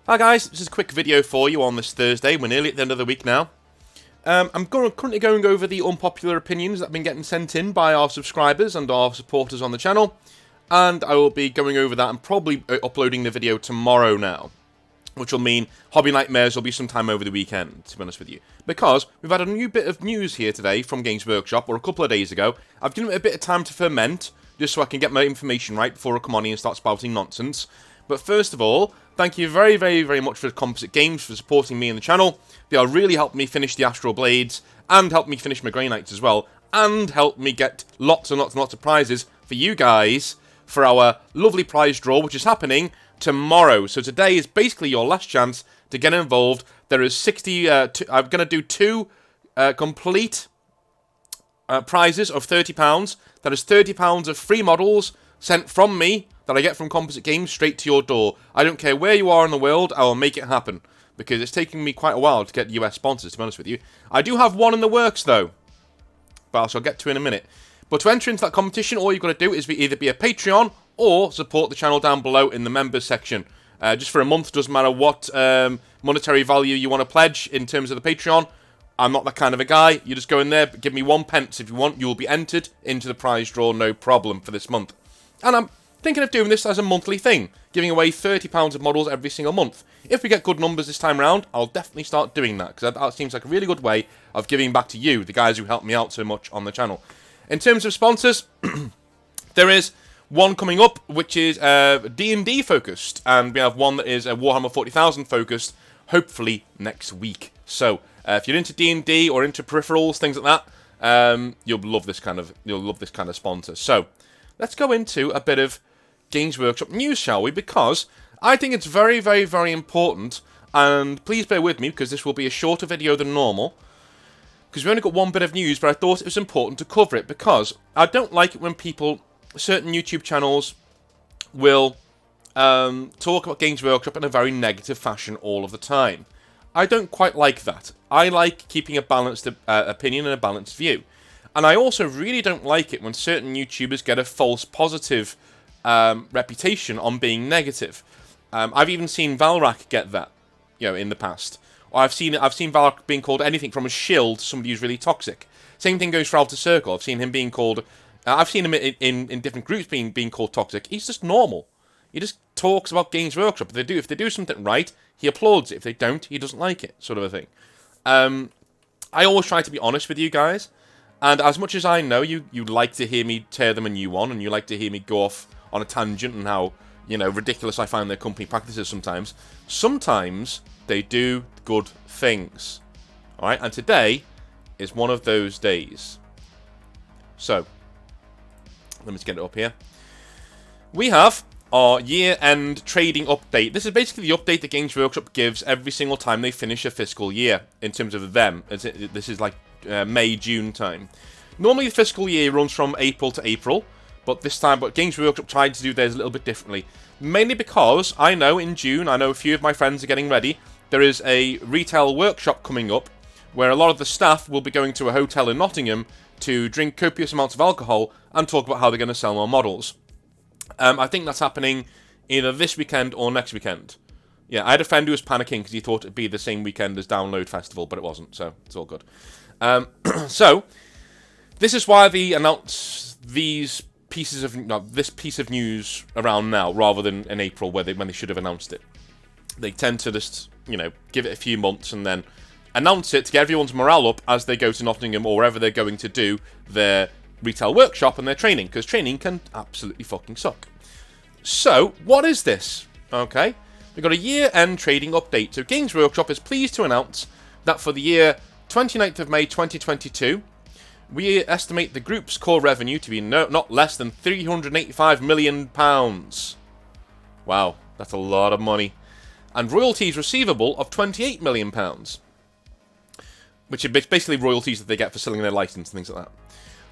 Hi guys, this is a quick video for you on this Thursday. We're nearly at the end of the week now. I'm currently going over the unpopular opinions that have been getting sent in by our subscribers and our supporters on the channel. And I will be going over that and probably uploading the video tomorrow now. Which will mean Hobby Nightmares will be sometime over the weekend, to be honest with you. Because we've had a new bit of news here today from Games Workshop, or a couple of days ago. I've given it a bit of time to ferment, just so I can get my information right before I come on here and start spouting nonsense. But first of all, thank you very, very, very much for Composite Games for supporting me in the channel. They are really helped me finish the Astral Blades, and helped me finish my Grey Knights as well, and helped me get lots and lots and lots of prizes for you guys for our lovely prize draw, which is happening tomorrow. So today is basically your last chance to get involved. There is 60, I'm going to do two complete prizes of £30. That is £30 of free models sent from me that I get from Composite Games straight to your door. I don't care where you are in the world, I will make it happen. Because it's taking me quite a while to get US sponsors, to be honest with you. I do have one in the works, though. But I shall get to in a minute. But to enter into that competition, all you've got to do is either be a Patreon or support the channel down below in the members section. Just for a month, doesn't matter what monetary value you want to pledge in terms of the Patreon. I'm not that kind of a guy. You just go in there, give me 1 pence if you want. You will be entered into the prize draw, no problem, for this month. And I'm thinking of doing this as a monthly thing, giving away £30 of models every single month. If we get good numbers this time around, I'll definitely start doing that, because that seems like a really good way of giving back to you, the guys who helped me out so much on the channel. In terms of sponsors, there is one coming up, which is D&D focused, and we have one that is Warhammer 40,000 focused, hopefully next week. So, if you're into D&D or into peripherals, things like that, you'll love this kind of sponsor. So, let's go into a bit of Games Workshop news, shall we? Because I think it's very, very, very important, and please bear with me because this will be a shorter video than normal. Because we only got one bit of news, but I thought it was important to cover it, because I don't like it when people, certain YouTube channels, will talk about Games Workshop in a very negative fashion all of the time. I don't quite like that. I like keeping a balanced opinion and a balanced view. And I also really don't like it when certain YouTubers get a false positive reputation on being negative. I've even seen Valrak get that, in the past. Or I've seen Valrak being called anything from a shill to somebody who's really toxic. Same thing goes for Outer Circle. I've seen him being called. I've seen him in different groups being called toxic. He's just normal. He just talks about Games Workshop. If they do something right, he applauds it. If they don't, he doesn't like it, sort of a thing. I always try to be honest with you guys. And as much as I know you like to hear me tear them a new one, and you like to hear me go off on a tangent and how, ridiculous I find their company practices sometimes. Sometimes they do good things. Alright, and today is one of those days. So, let me just get it up here. We have our year-end trading update. This is basically the update that Games Workshop gives every single time they finish a fiscal year, in terms of them. This is like May, June time. Normally the fiscal year runs from April to April, but Games Workshop tried to do theirs a little bit differently. Mainly because I know in June, I know a few of my friends are getting ready. There is a retail workshop coming up where a lot of the staff will be going to a hotel in Nottingham to drink copious amounts of alcohol and talk about how they're going to sell more models. I think that's happening either this weekend or next weekend. Yeah, I had a friend who was panicking because he thought it'd be the same weekend as Download Festival, but it wasn't, so it's all good. So, this is why they announced this piece of news around now, rather than in April when they should have announced it. They tend to just, give it a few months and then announce it to get everyone's morale up as they go to Nottingham or wherever they're going to do their retail workshop and their training, because training can absolutely fucking suck. So, what is this? Okay, we've got a year-end trading update. So, Games Workshop is pleased to announce that for the year 29th of May 2022, we estimate the group's core revenue to be not less than £385 million. Wow, that's a lot of money. And royalties receivable of £28 million. Which are basically royalties that they get for selling their license and things like that.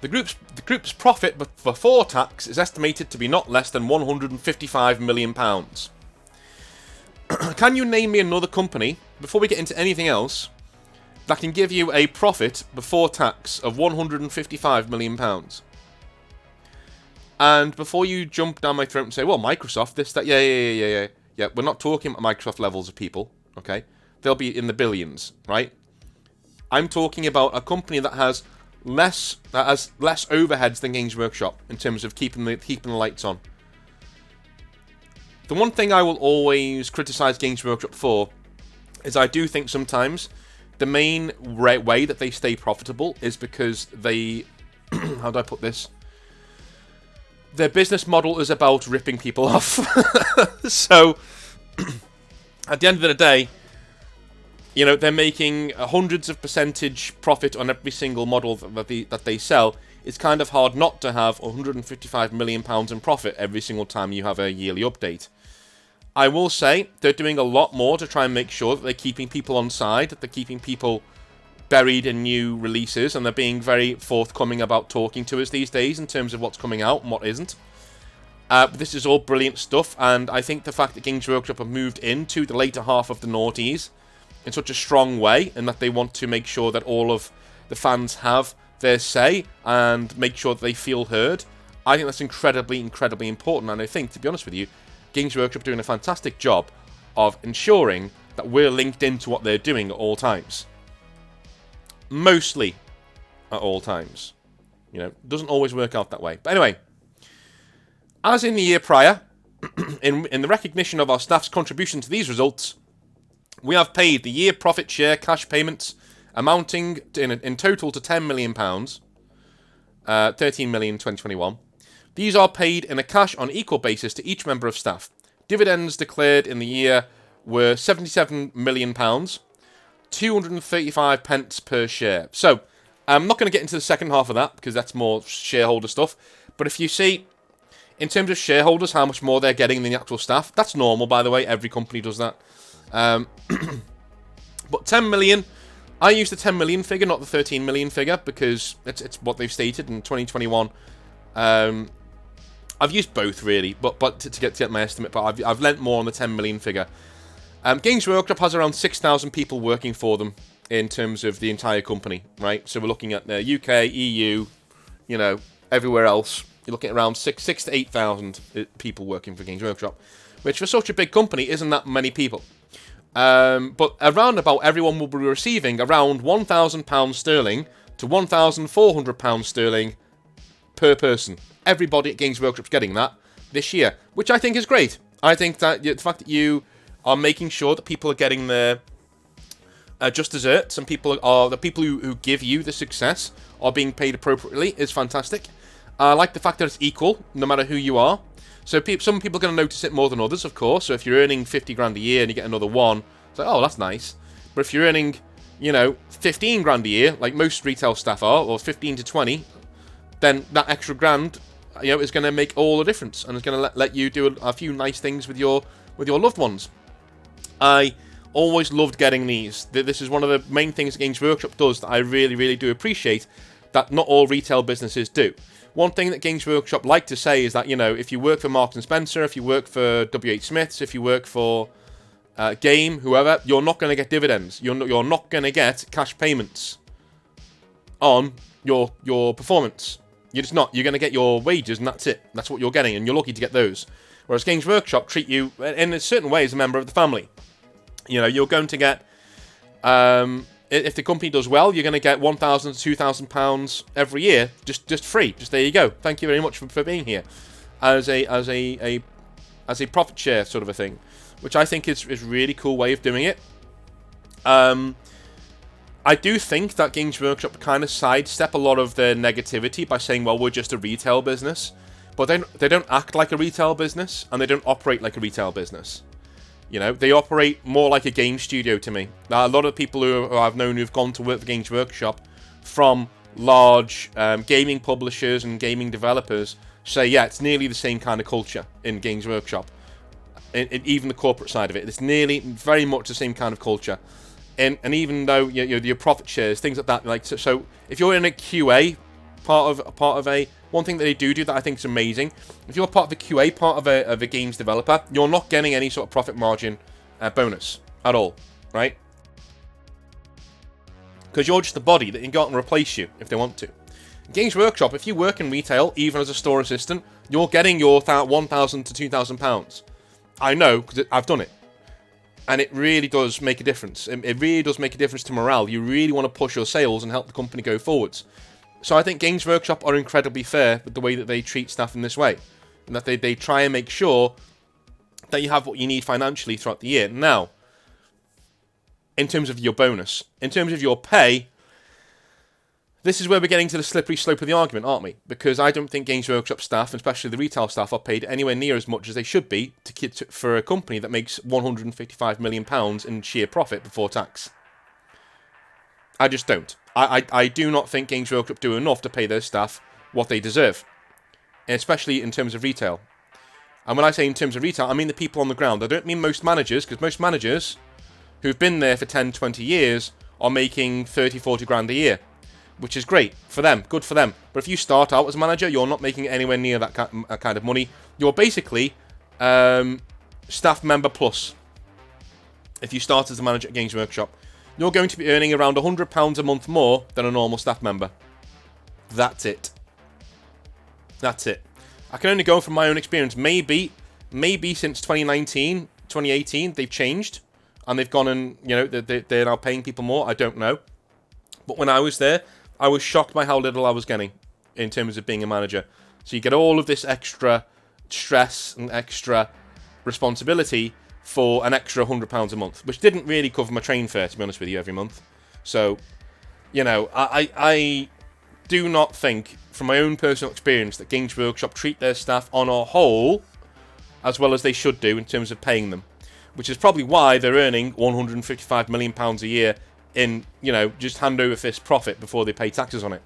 The group's profit before tax is estimated to be not less than £155 million. Can you name me another company, before we get into anything else, that can give you a profit before tax of £155 million? And before you jump down my throat and say, well, Microsoft, this, that, yeah. Yeah, we're not talking about Microsoft levels of people, okay? They'll be in the billions, right? I'm talking about a company that has less overheads than Games Workshop in terms of keeping the lights on. The one thing I will always criticize Games Workshop for is I do think sometimes the main way that they stay profitable is because they how do I put this? Their business model is about ripping people off. So, at the end of the day, you know, they're making hundreds of percentage profit on every single model that they sell. It's kind of hard not to have £155 million in profit every single time you have a yearly update. I will say they're doing a lot more to try and make sure that they're keeping people on side, that they're keeping people buried in new releases, and they're being very forthcoming about talking to us these days in terms of what's coming out and what isn't. But this is all brilliant stuff, and I think the fact that Games Workshop have moved into the later half of the noughties in such a strong way, and that they want to make sure that all of the fans have their say and make sure that they feel heard, I think that's incredibly, incredibly important. And I think, to be honest with you, Games Workshop are doing a fantastic job of ensuring that we're linked into what they're doing at all times. Mostly at all times. You know, doesn't always work out that way. But anyway, as in the year prior, in the recognition of our staff's contribution to these results, we have paid the year profit share cash payments amounting in total to £10 million, 13 million in 2021. These are paid in a cash on equal basis to each member of staff. Dividends declared in the year were £77 million, 235 pence per share. So, I'm not going to get into the second half of that because that's more shareholder stuff. But if you see, in terms of shareholders, how much more they're getting than the actual staff, that's normal, by the way. Every company does that. But 10 million, I use the 10 million figure, not the 13 million figure, because it's what they've stated in 2021. I've used both, really, but to get my estimate, but I've lent more on the 10 million figure. Games Workshop has around 6,000 people working for them in terms of the entire company, right? So we're looking at the UK, EU, you know, everywhere else. You're looking at around 6,000 to 8,000 people working for Games Workshop, which for such a big company isn't that many people. But around about everyone will be receiving around £1,000 sterling to £1,400 sterling per person. Everybody at Games Workshop's getting that this year, which I think is great. I think that the fact that you are making sure that people are getting their just desserts, and the people who give you the success are being paid appropriately is fantastic. I like the fact that it's equal, no matter who you are. So some people are going to notice it more than others, of course. So if you're earning 50 grand a year and you get another one, it's like, oh, that's nice. But if you're earning, you know, 15 grand a year, like most retail staff are, or 15 to 20, then that extra grand, you know, is going to make all the difference, and it's going to let you do a few nice things with your loved ones. I always loved getting these. This is one of the main things that Games Workshop does that I really, really do appreciate, that not all retail businesses do. One thing that Games Workshop like to say is that, you know, if you work for Marks & Spencer, if you work for W.H. Smith's, if you work for Game, whoever, you're not going to get dividends. You're not going to get cash payments on your performance. You're just not. You're going to get your wages, and that's it. That's what you're getting, and you're lucky to get those. Whereas Games Workshop treat you in a certain way as a member of the family. You know, you're going to get, if the company does well, you're going to get £1,000 to £2,000 every year, just free. Just there you go. Thank you very much for being here, as a profit share sort of a thing, which I think is a really cool way of doing it. I do think that Games Workshop kind of sidestep a lot of their negativity by saying, well, we're just a retail business. But they don't act like a retail business, and they don't operate like a retail business. You know, they operate more like a game studio to me. Now, a lot of people who I've known who've gone to work for Games Workshop from large gaming publishers and gaming developers say, yeah, it's nearly the same kind of culture in Games Workshop. Even the corporate side of it. It's nearly very much the same kind of culture. And even though your profit shares, things like that, like so if you're in a QA part of a one thing that they do that I think is amazing, if you're part of the QA part of a games developer, you're not getting any sort of profit margin bonus at all, right? Because you're just a body that can go out and replace you if they want to. Games Workshop, if you work in retail, even as a store assistant, you're getting your £1,000 to £2,000. I know, because I've done it. And it really does make a difference. It really does make a difference to morale. You really want to push your sales and help the company go forwards. So I think Games Workshop are incredibly fair with the way that they treat staff in this way. And that they try and make sure that you have what you need financially throughout the year. Now, in terms of your bonus, in terms of your pay, this is where we're getting to the slippery slope of the argument, aren't we? Because I don't think Games Workshop staff, especially the retail staff, are paid anywhere near as much as they should be for a company that makes £155 million in sheer profit before tax. I just don't. I do not think Games Workshop do enough to pay their staff what they deserve, especially in terms of retail. And when I say in terms of retail, I mean the people on the ground. I don't mean most managers, because most managers who've been there for 10, 20 years are making 30, 40 grand a year. Which is great for them, good for them. But if you start out as a manager, you're not making anywhere near that kind of money. You're basically staff member plus. If you start as a manager at Games Workshop, you're going to be earning around £100 a month more than a normal staff member. That's it. That's it. I can only go from my own experience. Maybe since 2019, 2018, they've changed. And they've gone and, they're now paying people more. I don't know. But when I was there, I was shocked by how little I was getting in terms of being a manager. So you get all of this extra stress and extra responsibility for an extra £100 a month, which didn't really cover my train fare, to be honest with you, every month. So, I do not think, from my own personal experience, that Games Workshop treat their staff on a whole as well as they should do in terms of paying them, which is probably why they're earning £155 million a year in, just hand over fist profit before they pay taxes on it.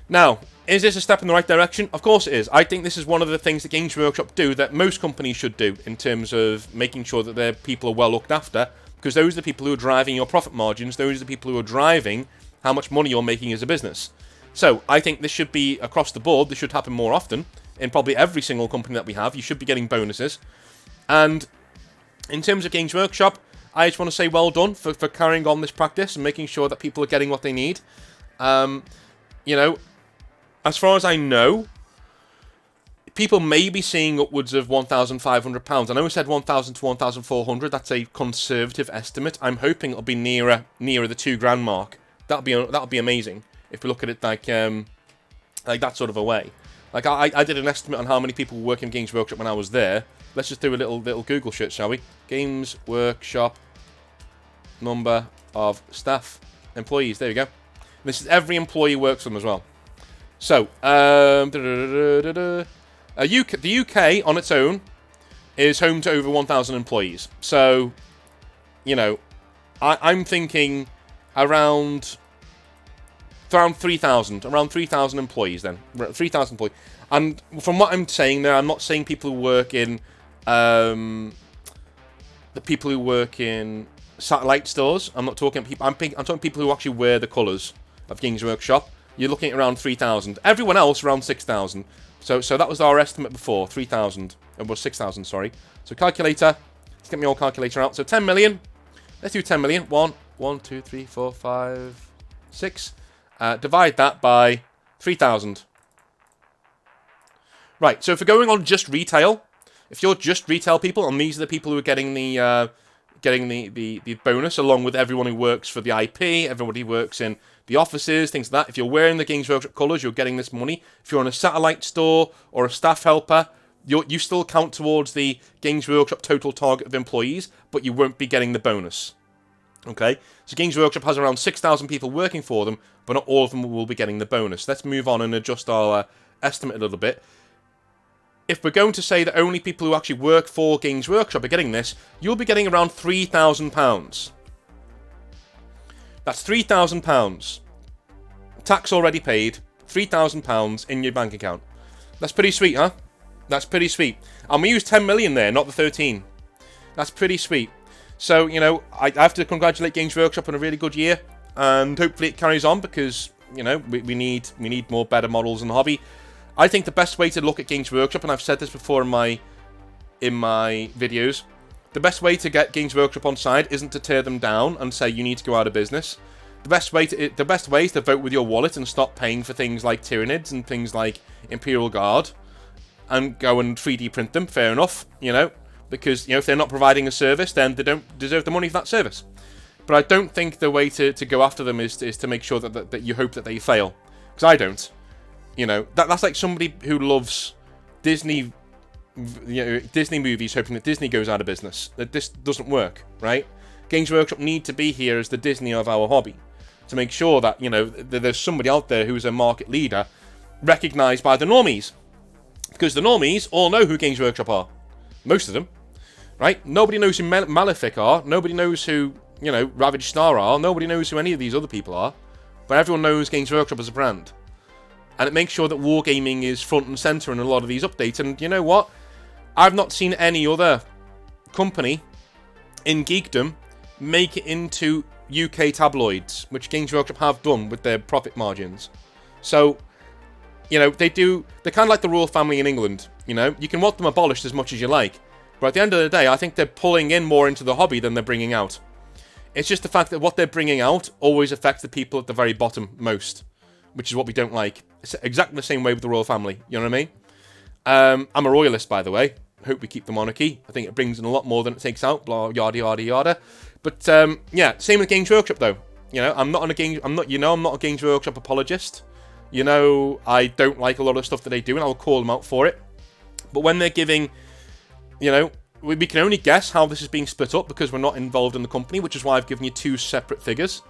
Now, is this a step in the right direction? Of course it is. I think this is one of the things that Games Workshop do that most companies should do in terms of making sure that their people are well looked after, because those are the people who are driving your profit margins, those are the people who are driving how much money you're making as a business. So, I think this should be across the board. This should happen more often. In probably every single company that we have, you should be getting bonuses. And in terms of Games Workshop, I just want to say well done for carrying on this practice and making sure that people are getting what they need. As far as I know, people may be seeing upwards of £1,500. I know we said 1,000 to 1,400. That's a conservative estimate. I'm hoping it'll be nearer the £2,000 mark. That'll be amazing if we look at it like that sort of a way. Like I did an estimate on how many people were working in Games Workshop when I was there. Let's just do a little Google shit, shall we? Games Workshop number of staff employees. There you go. This is every employee works for them as well. So, the UK on its own is home to over 1,000 employees. So, I'm thinking around 3,000 employees then. 3,000 employees. And from what I'm saying there, I'm not saying people who work in the people who work in satellite stores. I'm not talking people. I'm talking people who actually wear the colours of Games Workshop. You're looking at around 3,000. Everyone else around 6,000. So that was our estimate before. 3,000. It was 6,000. Sorry. So calculator. Let's get my old calculator out. So 10 million. Let's do 10 million. 1, 2, 3, 4, 5, 6. Divide that by 3,000. Right. So if we're going on just retail. If you're just retail people, and these are the people who are getting the bonus, along with everyone who works for the IP, everybody who works in the offices, things like that. If you're wearing the Games Workshop colours, you're getting this money. If you're on a satellite store or a staff helper, you still count towards the Games Workshop total target of employees, but you won't be getting the bonus. Okay? So Games Workshop has around 6,000 people working for them, but not all of them will be getting the bonus. Let's move on and adjust our estimate a little bit. If we're going to say that only people who actually work for Games Workshop are getting this, you'll be getting around £3,000. That's £3,000. Tax already paid, £3,000 in your bank account. That's pretty sweet, huh? That's pretty sweet. And we used 10 million there, not the 13. That's pretty sweet. So, I have to congratulate Games Workshop on a really good year, and hopefully it carries on because, we need more better models in the hobby. I think the best way to look at Games Workshop, and I've said this before in my videos, the best way to get Games Workshop on side isn't to tear them down and say you need to go out of business. The best way is to vote with your wallet and stop paying for things like Tyranids and things like Imperial Guard, and go and 3D print them. Fair enough, because, you know, if they're not providing a service, then they don't deserve the money for that service. But I don't think the way to go after them is to make sure that you hope that they fail. Because I don't. You know, that's like somebody who loves Disney, you know, Disney movies, hoping that Disney goes out of business. That this doesn't work, right? Games Workshop need to be here as the Disney of our hobby, to make sure that, you know, there's somebody out there who's a market leader, recognised by the normies. Because the normies all know who Games Workshop are. Most of them, right? Nobody knows who Malefic are. Nobody knows who, you know, Ravage Star are. Nobody knows who any of these other people are. But everyone knows Games Workshop as a brand. And it makes sure that wargaming is front and centre in a lot of these updates. And you know what? I've not seen any other company in geekdom make it into UK tabloids, which Games Workshop have done with their profit margins. So, you know, they're kind of like the royal family in England. You know, you can want them abolished as much as you like, but at the end of the day, I think they're pulling in more into the hobby than they're bringing out. It's just the fact that what they're bringing out always affects the people at the very bottom most, which is what we don't like. It's exactly the same way with the royal family, you know what I mean? I'm a royalist, by the way. Hope we keep the monarchy. I think it brings in a lot more than it takes out, blah, yada, yada, yada. But, yeah, same with Games Workshop, though. You know, I'm not a Games Workshop apologist. You know, I don't like a lot of stuff that they do, and I'll call them out for it. But when they're giving, you know, we can only guess how this is being split up because we're not involved in the company, which is why I've given you two separate figures.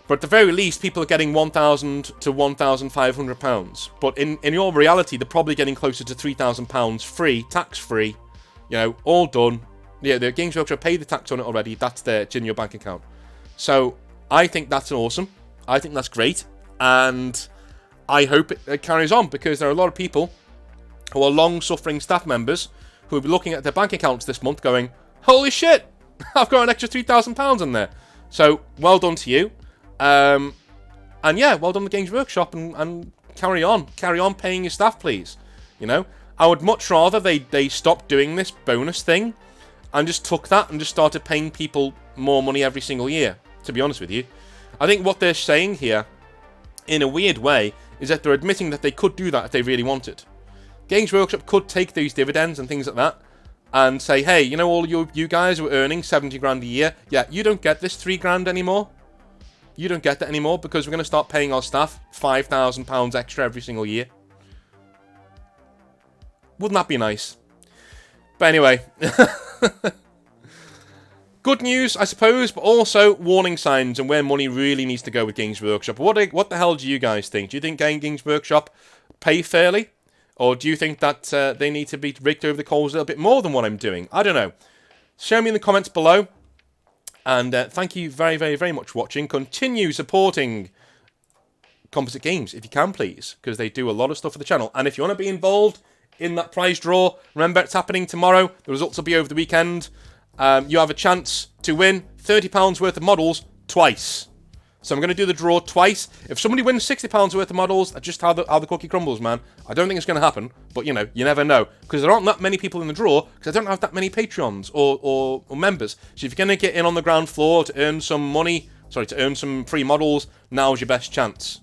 But at the very least, people are getting £1,000 to £1,500. But in your reality, they're probably getting closer to £3,000 free, tax-free, you know, all done. Yeah, the Games Workshop paid the tax on it already. It's in your bank account. So I think that's awesome. I think that's great. And I hope it carries on, because there are a lot of people who are long-suffering staff members who will be looking at their bank accounts this month going, holy shit, I've got an extra £3,000 in there. So, well done to you. And yeah, well done the Games Workshop, and carry on paying your staff, please. You know, I would much rather they stopped doing this bonus thing and just took that and just started paying people more money every single year, to be honest with you. I think what they're saying here, in a weird way, is that they're admitting that they could do that if they really wanted. Games Workshop could take these dividends and things like that and say, hey, you know, all you guys who are earning 70 grand a year, yeah, you don't get this 3 grand anymore. You don't get that anymore, because we're going to start paying our staff £5,000 extra every single year. Wouldn't that be nice? But anyway, good news, I suppose, but also warning signs and where money really needs to go with Games Workshop. What the hell do you guys think? Do you think Games Workshop pay fairly? Or do you think that they need to be raked over the coals a little bit more than what I'm doing? I don't know. Show me in the comments below. And thank you very, very, very much for watching. Continue supporting Composite Games, if you can, please, because they do a lot of stuff for the channel. And if you want to be involved in that prize draw, remember, it's happening tomorrow. The results will be over the weekend. You have a chance to win £30 worth of models twice. So I'm going to do the draw twice. If somebody wins £60 worth of models, that's just how the cookie crumbles, man. I don't think it's going to happen, but, you know, you never know. Because there aren't that many people in the draw, because I don't have that many Patreons or members. So if you're going to get in on the ground floor to earn some money, to earn some free models, now's your best chance.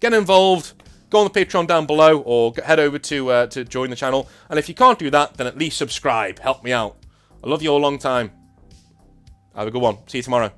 Get involved, go on the Patreon down below, or head over to join the channel. And if you can't do that, then at least subscribe. Help me out. I love you all a long time. Have a good one. See you tomorrow.